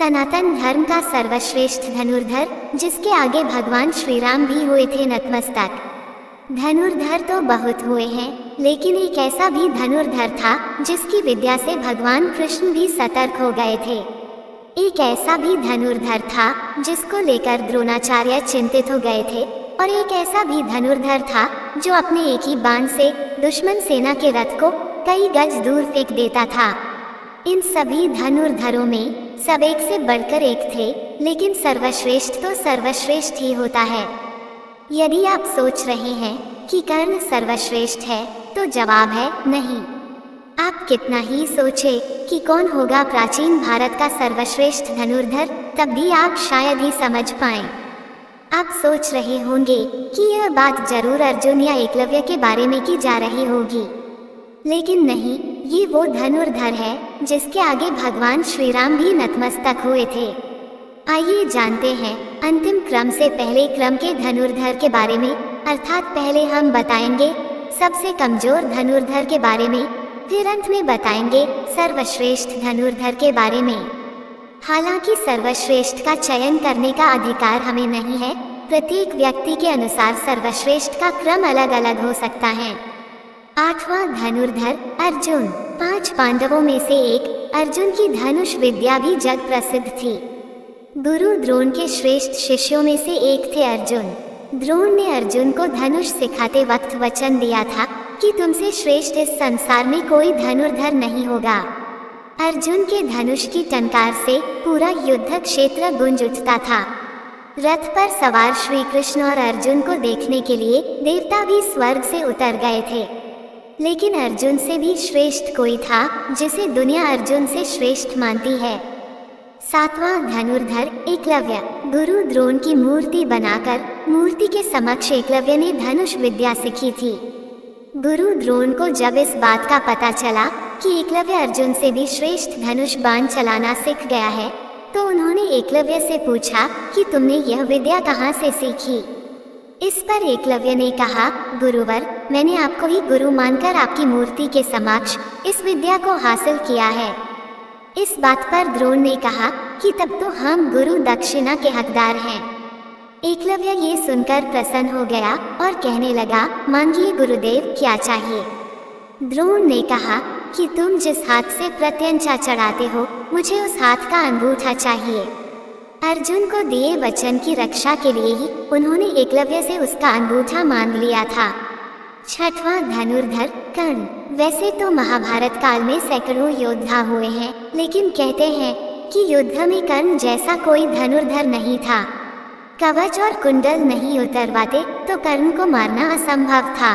सनातन धर्म का सर्वश्रेष्ठ धनुर्धर, जिसके आगे भगवान श्री राम भी हुए थे नतमस्तक। धनुर्धर तो बहुत हुए हैं, लेकिन एक ऐसा भी धनुर्धर था जिसकी विद्या से भगवान कृष्ण भी सतर्क हो गए थे। एक ऐसा भी धनुर्धर था जिसको लेकर द्रोणाचार्य चिंतित हो गए थे, और एक ऐसा भी धनुर्धर था जो अपने एक ही बाण से दुश्मन सेना के रथ को कई गज दूर फेंक देता था। इन सभी धनुर्धरों में सब एक से बढ़कर एक थे, लेकिन सर्वश्रेष्ठ तो सर्वश्रेष्ठ ही होता है। यदि आप सोच रहे हैं कि कर्ण सर्वश्रेष्ठ है, तो जवाब है नहीं। आप कितना ही सोचे कि कौन होगा प्राचीन भारत का सर्वश्रेष्ठ धनुर्धर, तब भी आप शायद ही समझ पाएं। आप सोच रहे होंगे कि यह बात जरूर अर्जुन या एकलव्य के बारे में की जा रही होगी, लेकिन नहीं, ये वो धनुर्धर है जिसके आगे भगवान श्री राम भी नतमस्तक हुए थे। आइए जानते हैं अंतिम क्रम से पहले क्रम के धनुर्धर के बारे में, अर्थात पहले हम बताएंगे सबसे कमजोर धनुर्धर के बारे में, फिर अंत में बताएंगे सर्वश्रेष्ठ धनुर्धर के बारे में। हालांकि सर्वश्रेष्ठ का चयन करने का अधिकार हमें नहीं है, प्रत्येक व्यक्ति के अनुसार सर्वश्रेष्ठ का क्रम अलग अलग हो सकता है। 8वां धनुर्धर अर्जुन। 5 पांडवों में से एक अर्जुन की धनुष विद्या भी जग प्रसिद्ध थी। गुरु द्रोण के श्रेष्ठ शिष्यों में से एक थे अर्जुन। द्रोण ने अर्जुन को धनुष सिखाते वक्त वचन दिया था कि तुमसे श्रेष्ठ इस संसार में कोई धनुर्धर नहीं होगा। अर्जुन के धनुष की टंकार से पूरा युद्ध क्षेत्र गूंज उठता था। रथ पर सवार श्री कृष्ण और अर्जुन को देखने के लिए देवता भी स्वर्ग से उतर गए थे, लेकिन अर्जुन से भी श्रेष्ठ कोई था जिसे दुनिया अर्जुन से श्रेष्ठ मानती है। 7वां धनुर्धर एकलव्य। गुरु द्रोण की मूर्ति बनाकर मूर्ति के समक्ष एकलव्य ने धनुष विद्या सीखी थी। गुरु द्रोण को जब इस बात का पता चला कि एकलव्य अर्जुन से भी श्रेष्ठ धनुष बाण चलाना सीख गया है, तो उन्होंने एकलव्य से पूछा कि तुमने यह विद्या कहाँ से सीखी। इस पर एकलव्य ने कहा, गुरुवर, मैंने आपको ही गुरु मानकर आपकी मूर्ति के समक्ष इस विद्या को हासिल किया है। इस बात पर द्रोण ने कहा कि तब तो हम गुरु दक्षिणा के हकदार हैं। एकलव्य ये सुनकर प्रसन्न हो गया और कहने लगा, मांगिए गुरुदेव, क्या चाहिए। द्रोण ने कहा कि तुम जिस हाथ से प्रत्यंचा चढ़ाते हो, मुझे उस हाथ का अंगूठा चाहिए। अर्जुन को दिए वचन की रक्षा के लिए ही उन्होंने एकलव्य से उसका अंगूठा मांग लिया था। 6वां धनुर्धर कर्ण। वैसे तो महाभारत काल में सैकड़ों योद्धा हुए हैं, लेकिन कहते हैं कि युद्ध में कर्ण जैसा कोई धनुर्धर नहीं था। कवच और कुंडल नहीं उतरवाते तो कर्ण को मारना असंभव था।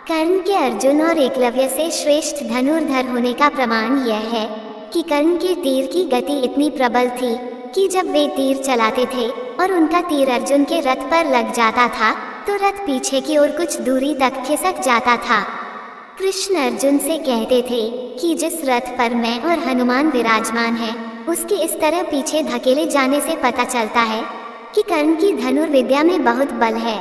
कर्ण के अर्जुन और एकलव्य से श्रेष्ठ धनुर्धर होने का प्रमाण यह है कि कर्ण के तीर की गति इतनी प्रबल थी कि जब वे तीर चलाते थे और उनका तीर अर्जुन के रथ पर लग जाता था, तो रथ पीछे की ओर कुछ दूरी तक खिसक जाता था। कृष्ण अर्जुन से कहते थे कि जिस रथ पर मैं और हनुमान विराजमान हैं, उसके इस तरह पीछे धकेले जाने से पता चलता है कि कर्ण की धनुर्विद्या में बहुत बल है।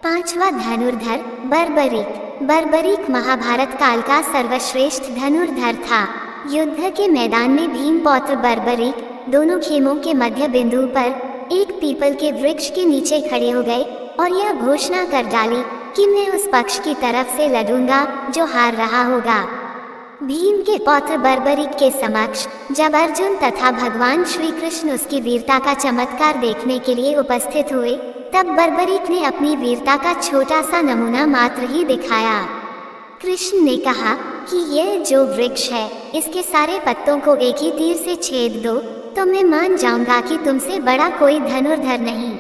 5वां धनुर्धर बर्बरीक। बर्बरीक महाभारत काल का सर्वश्रेष्ठ धनुर्धर था। युद्ध के मैदान में भीम पौत्र बर्बरीक दोनों खेमों के मध्य बिंदु पर एक पीपल के वृक्ष के नीचे खड़े हो गए और यह घोषणा कर डाली कि मैं उस पक्ष की तरफ से लड़ूंगा जो हार रहा होगा। भीम के पौत्र बर्बरीक के समक्ष जब अर्जुन तथा भगवान श्री कृष्ण उसकी वीरता का चमत्कार देखने के लिए उपस्थित हुए, तब बर्बरीक ने अपनी वीरता का छोटा सा नमूना मात्र ही दिखाया। कृष्ण ने कहा कि यह जो वृक्ष है, इसके सारे पत्तों को एक ही तीर से छेद दो तो मैं मान जाऊंगा कि तुमसे बड़ा कोई धनुर्धर नहीं।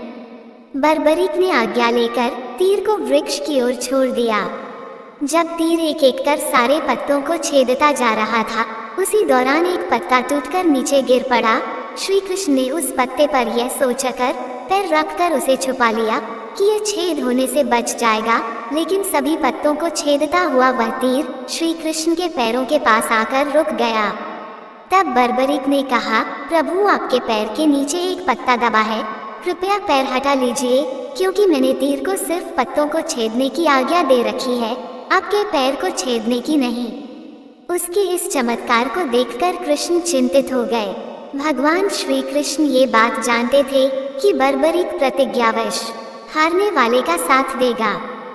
बर्बरीक ने आज्ञा लेकर तीर को वृक्ष की ओर छोड़ दिया। जब तीर एक एक कर सारे पत्तों को छेदता जा रहा था, उसी दौरान एक पत्ता टूटकर नीचे गिर पड़ा। श्री कृष्ण ने उस पत्ते पर यह सोचकर पैर रखकर उसे छुपा लिया कि यह छेद होने से बच जाएगा, लेकिन सभी पत्तों को छेदता हुआ वह तीर श्री कृष्ण के पैरों के पास आकर रुक गया। तब बर्बरीक ने कहा, प्रभु, आपके पैर के नीचे एक पत्ता दबा है, कृपया पैर हटा लीजिए, क्योंकि मैंने तीर को सिर्फ पत्तों को छेदने की आज्ञा दे रखी है, आपके पैर को छेदने की नहीं। उसके इस चमत्कार को देखकर कृष्ण चिंतित हो गए। भगवान श्री कृष्ण ये बात जानते थे कि बर्बरीक प्रतिज्ञावश हारने वाले का साथ देगा।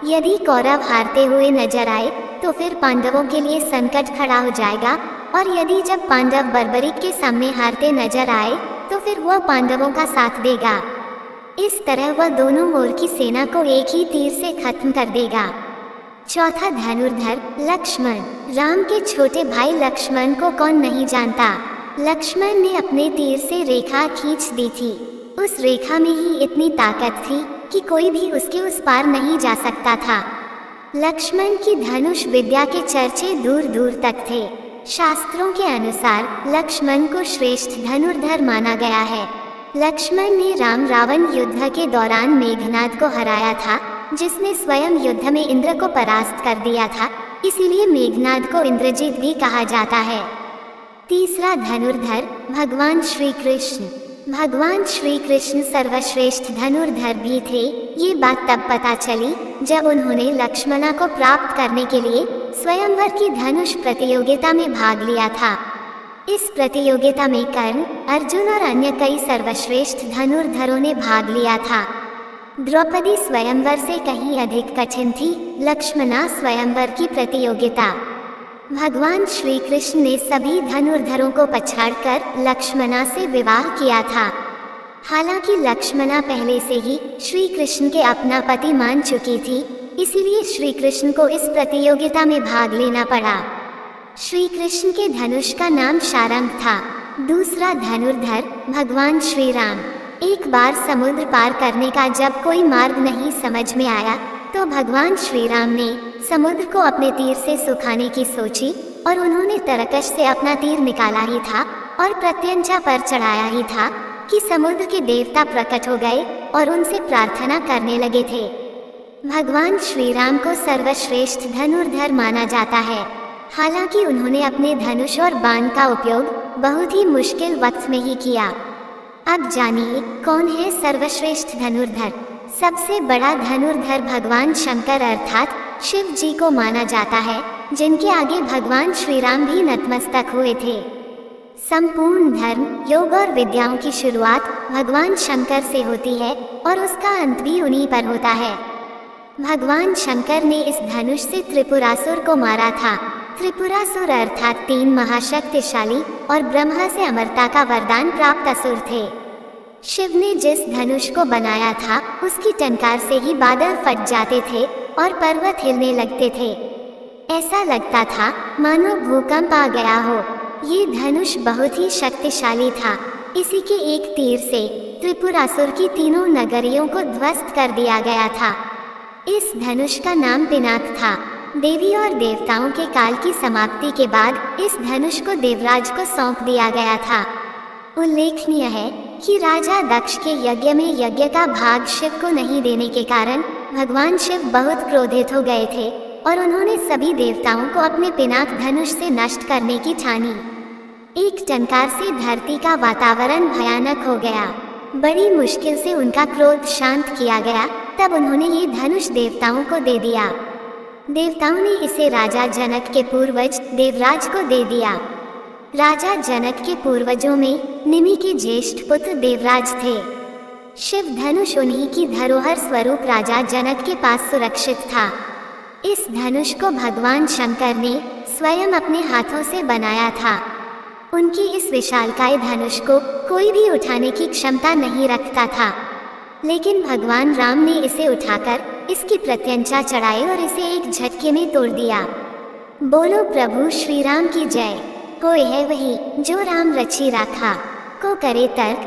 यदि कौरव हारते हुए नजर आए तो फिर पांडवों के लिए संकट खड़ा हो जाएगा, और यदि जब पांडव बर्बरीक के सामने हारते नजर आए तो फिर वह पांडवों का साथ देगा। इस तरह वह दोनों ओर की सेना को एक ही तीर से खत्म कर देगा। चौथा, धनुर्धर लक्ष्मण। राम के छोटे भाई लक्ष्मण को कौन नहीं जानता। लक्ष्मण ने अपने तीर से रेखा खींच दी थी। उस रेखा में ही इतनी ताकत थी कि कोई भी उसके उस पार नहीं जा सकता था। लक्ष्मण की धनुष विद्या के चर्चे दूर दूर तक थे। शास्त्रों के अनुसार लक्ष्मण को श्रेष्ठ धनुर्धर माना गया है। लक्ष्मण ने राम रावण युद्ध के दौरान मेघनाद को हराया था, जिसने स्वयं युद्ध में इंद्र को परास्त कर दिया था, इसीलिए मेघनाद को इंद्रजीत भी कहा जाता है। तीसरा धनुर्धर भगवान श्री कृष्ण। भगवान श्री कृष्ण सर्वश्रेष्ठ धनुर्धर भी थे। ये बात तब पता चली जब उन्होंने लक्ष्मणा को प्राप्त करने के लिए स्वयंवर की धनुष प्रतियोगिता में भाग लिया था। इस प्रतियोगिता में कर्ण, अर्जुन और अन्य कई सर्वश्रेष्ठ धनुर्धरों ने भाग लिया था। द्रौपदी स्वयंवर से कहीं अधिक कठिन थी। लक्ष्मणा स्वयंवर की प्रतियोगिता। भगवान श्री कृष्ण ने सभी धनुर्धरों को पछाड़कर लक्ष्मणा से विवाह किया था। हालांकि लक्ष्मणा पहले से ही श्री कृष्ण के अपना पति मान चुकी थी, इसीलिए श्री कृष्ण को इस प्रतियोगिता में भाग लेना पड़ा। श्री कृष्ण के धनुष का नाम शारंग था। दूसरा धनुर्धर भगवान श्री राम। एक बार समुद्र पार करने का जब कोई मार्ग नहीं समझ में आया तो भगवान श्री राम ने समुद्र को अपने तीर से सुखाने की सोची, और उन्होंने तरकश से अपना तीर निकाला ही था और प्रत्यंचा पर चढ़ाया ही था कि समुद्र के देवता प्रकट हो गए और उनसे प्रार्थना करने लगे थे। भगवान श्री राम को सर्वश्रेष्ठ धनुर्धर माना जाता है। हालांकि उन्होंने अपने धनुष और बाण का उपयोग बहुत ही मुश्किल वक्त में ही किया। अब जानिए कौन है सर्वश्रेष्ठ धनुर्धर। सबसे बड़ा धनुर्धर भगवान शंकर अर्थात शिव जी को माना जाता है, जिनके आगे भगवान श्री राम भी नतमस्तक हुए थे। संपूर्ण धर्म, योग और विद्याओं की शुरुआत भगवान शंकर से होती है और उसका अंत भी उन्हीं पर होता है। भगवान शंकर ने इस धनुष से त्रिपुरासुर को मारा था। त्रिपुरासुर अर्थात 3 महाशक्तिशाली और ब्रह्मा से अमरता का वरदान प्राप्त असुर थे। शिव ने जिस धनुष को बनाया था उसकी टंकार से ही बादल फट जाते थे और पर्वत हिलने लगते थे। ऐसा लगता था मानो भूकंप आ गया हो। ये धनुष बहुत ही शक्तिशाली था। इसी के एक तीर से त्रिपुरासुर की 3 नगरियों को ध्वस्त कर दिया गया था। इस धनुष का नाम पिनाक था। देवी और देवताओं के काल की समाप्ति के बाद इस धनुष को देवराज को सौंप दिया गया था। उल्लेखनीय है कि राजा दक्ष के यज्ञ में यज्ञ का भाग शिव को नहीं देने के कारण भगवान शिव बहुत क्रोधित हो गए थे और उन्होंने सभी देवताओं को अपने पिनाक धनुष से नष्ट करने की ठानी। एक टंकार से धरती का वातावरण भयानक हो गया। बड़ी मुश्किल से उनका क्रोध शांत किया गया। तब उन्होंने ये धनुष देवताओं को दे दिया। देवताओं ने इसे राजा जनक के पूर्वज देवराज को दे दिया। राजा जनक के पूर्वजों में निमि के ज्येष्ठ पुत्र देवराज थे। शिव धनुष उन्हीं की धरोहर स्वरूप राजा जनक के पास सुरक्षित था। इस धनुष को भगवान शंकर ने स्वयं अपने हाथों से बनाया था। उनकी इस विशालकाय धनुष को कोई भी उठाने की क्षमता नहीं रखता था, लेकिन भगवान राम ने इसे उठाकर इसकी प्रत्यंचा चढ़ाई और इसे एक झटके में तोड़ दिया। बोलो प्रभु श्री राम की जय। कोई है वही जो राम रची राखा, को करे तर्क